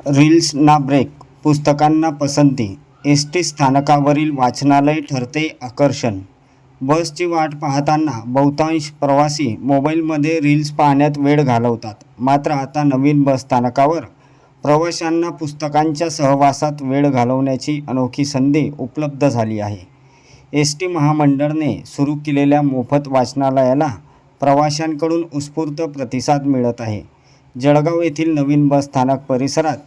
Reels ना break, पुस्तकांना पसंती, एस टी स्थानकावरील वाचनालय ठरते आकर्षण. बसची वाट पाहताना बहुतांश प्रवासी मोबाईलमध्ये रील्स पाहण्यात वेळ घालवतात. मात्र आता नवीन बस स्थानकावर प्रवाशांना पुस्तकांच्या सहवासात वेळ घालवण्याची अनोखी संधी उपलब्ध झाली आहे. एस टी महामंडळाने सुरू केलेल्या मोफत वाचनालयाला प्रवाशांकडून उत्स्फूर्त प्रतिसाद मिळत आहे. जळगाव येथील नवीन बस स्थानक परिसरात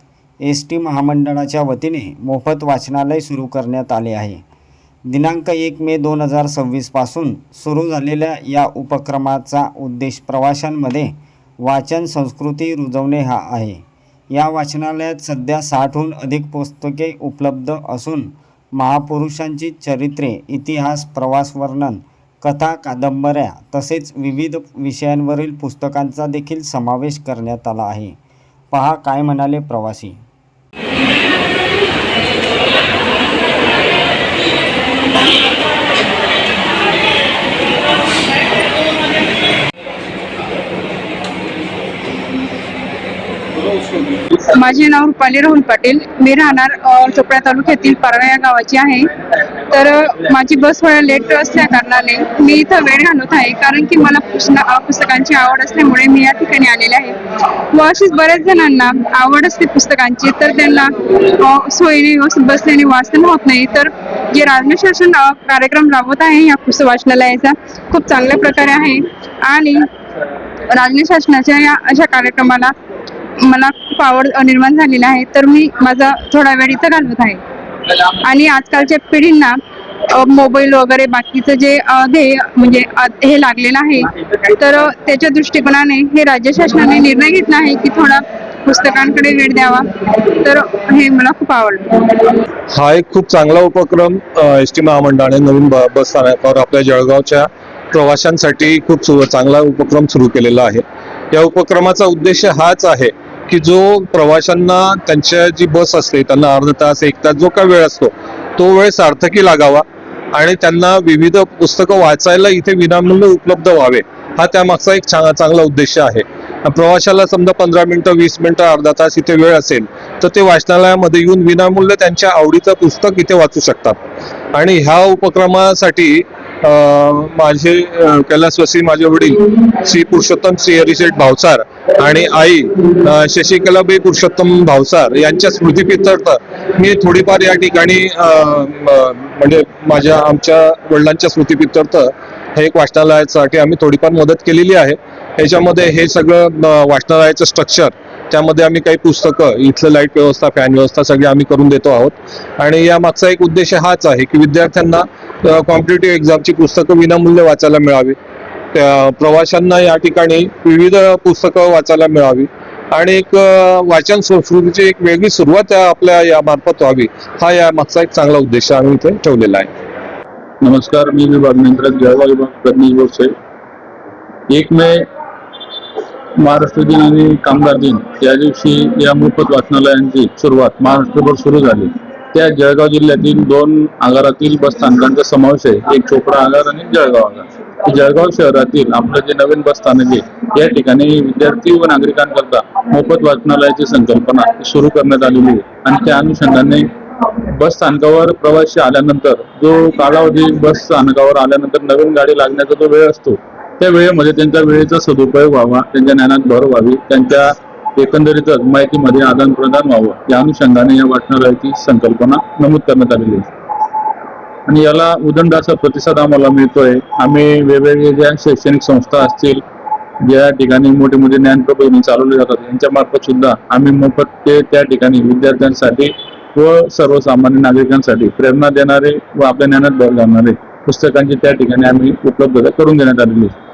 एस टी महामंडळाच्या वतीने मोफत वाचनालय सुरू करण्यात आले आहे. दिनांक 1 मे 2026 पासून सुरू झालेल्या या उपक्रमाचा उद्देश प्रवाशांमध्ये वाचन संस्कृती रुजवणे हा आहे. या वाचनालयात सध्या 60हून अधिक पुस्तके उपलब्ध असून महापुरुषांची चरित्रे, इतिहास, प्रवासवर्णन, कथा, कादंबऱ्या तसेच विविध विषयांवरील पुस्तकांचा देखील समावेश करण्यात आला आहे. पहा काय म्हणाले प्रवासी. माझे नाव रुपाली राहुल पाटील. मी राहणार चोपडा तालुक्यातील पारगा या गावाची आहे. तर माझी बस वेळा लेट असल्या कारणाने मी इथं वेळ घालवत आहे, कारण की मला पुस्तकांची आवड असल्यामुळे मी या ठिकाणी आलेले आहे. व अशीच बऱ्याच जणांना आवड असते पुस्तकांची, तर त्यांना सोयीने व्यवस्थित बसल्याने वाचन होत नाही. तर जे राज्य शासन कार्यक्रम राबवत आहे या पुस्तक वाचनालयाचा खूप चांगल्या प्रकारे आहे आणि राज्य शासनाच्या या अशा कार्यक्रमाला मला खूप आवड निर्माण झालेली आहे. तर मी माझा थोडा वेळ इथं घालवत आहे. आणि आजकालच्या पिढींना मोबाईल वगैरे बाकीचं जे ध्येय म्हणजे हे लागलेलं आहे, तर त्याच्या दृष्टिकोनाने हे राज्य शासनाने निर्णय घेतला आहे की थोडा पुस्तकांकडे वेळ द्यावा. तर हे मला खूप आवडतं. हा एक खूप चांगला उपक्रम एस टी महामंडळाने नवीन बस स्थानकावर आपल्या जळगावच्या प्रवाशांसाठी खूप चांगला उपक्रम सुरू केलेला आहे. या उपक्रमाचा उद्देश हाच आहे की जो प्रवाशांना त्यांच्या जी बस असते त्यांना अर्धा तास 1 तास जो काय वेळ असतो तो वेळ सार्थकी लागावा आणि त्यांना विविध पुस्तकं वाचायला इथे विनामूल्य उपलब्ध व्हावे, हा त्यामागचा एक चांगला उद्देश आहे. प्रवाशाला समजा 15 मिनिटं 20 मिनिटं अर्धा तास इथे वेळ असेल तर ते वाचनालयामध्ये येऊन विनामूल्य त्यांच्या आवडीचं पुस्तक इथे वाचू शकतात. आणि ह्या उपक्रमासाठी माझे कैलासवासी माझे वडील श्री पुरुषोत्तम श्री हरिशेठ भावसार आणि आई शशिकलाबाई पुरुषोत्तम भावसार यांच्या स्मृतिप्रीत्यर्थ मी थोडीफार या ठिकाणी म्हणजे आमच्या वडिलांच्या स्मृतिप्रीत्यर्थ हे एक वाचनालयासाठी आम्ही थोडीफार मदत केलेली आहे. याच्यामध्ये हे सगळं वाचनालयाचं स्ट्रक्चर, त्यामध्ये आम्ही काही पुस्तकं, इथलं लाईट व्यवस्था, फॅन व्यवस्था सगळी आम्ही करून देतो आहोत. आणि या मागचा एक उद्देश हाच आहे की विद्यार्थ्यांना कॉम्पिटिटिव्ह एक्झामची पुस्तकं विनामूल्य वाचायला मिळावी, त्या प्रवाशांना या ठिकाणी विविध पुस्तकं वाचायला मिळावी आणि एक वाचन संस्कृतीची एक वेगळी सुरुवात आपल्या या मार्फत व्हावी, हा या मागचा एक चांगला उद्देश आम्ही इथे ठेवलेला आहे. नमस्कार, मी विभाग नियंत्रक जळगाव विभाग रजनीश बोरसे. 1 मे महाराष्ट्र दिन आणि कामगार दिन या दिवशी या मोफत वाचनालयांची सुरुवात महाराष्ट्रभर सुरू झाली. त्या जळगाव जिल्ह्यातील 2 आगारातील बस स्थानकांचा समावेश आहे, एक चोपडा आगार आणि जळगाव आगार. जळगाव शहरातील आपलं जे नवीन बस स्थानक आहे या ठिकाणी विद्यार्थी व नागरिकांकरता मोफत वाचनालयाची संकल्पना सुरू करण्यात आलेली आहे. आणि त्या अनुषंगाने बस स्थानकावर प्रवासी आल्यानंतर जो कालावधी बस स्थानकावर आल्यानंतर नवीन गाडी लागण्याचा जो वेळ असतो त्या वेळेमध्ये त्यांच्या वेळेचा सदुपयोग व्हावा, त्यांच्या ज्ञानात भर व्हावी, त्यांच्या एकंदरीतच माहितीमध्ये आदान प्रदान व्हावं, या अनुषंगाने या वाचनालयाची संकल्पना नमूद करण्यात आलेली आहे. आणि याला उदंड असा प्रतिसाद आम्हाला मिळतोय. आम्ही वेगवेगळ्या ज्या शैक्षणिक संस्था असतील, ज्या ठिकाणी मोठे मोठे ज्ञानप्रबोधिनी चालवले जातात, यांच्या मार्फत सुद्धा आम्ही मोफत ते त्या ठिकाणी विद्यार्थ्यांसाठी व सर्वसामान्य नागरिकांसाठी प्रेरणा देणारे व आपल्या ज्ञानात भर घालणारे पुस्तकांची त्या ठिकाणी आम्ही उपलब्धता करून देण्यात आलेली आहे.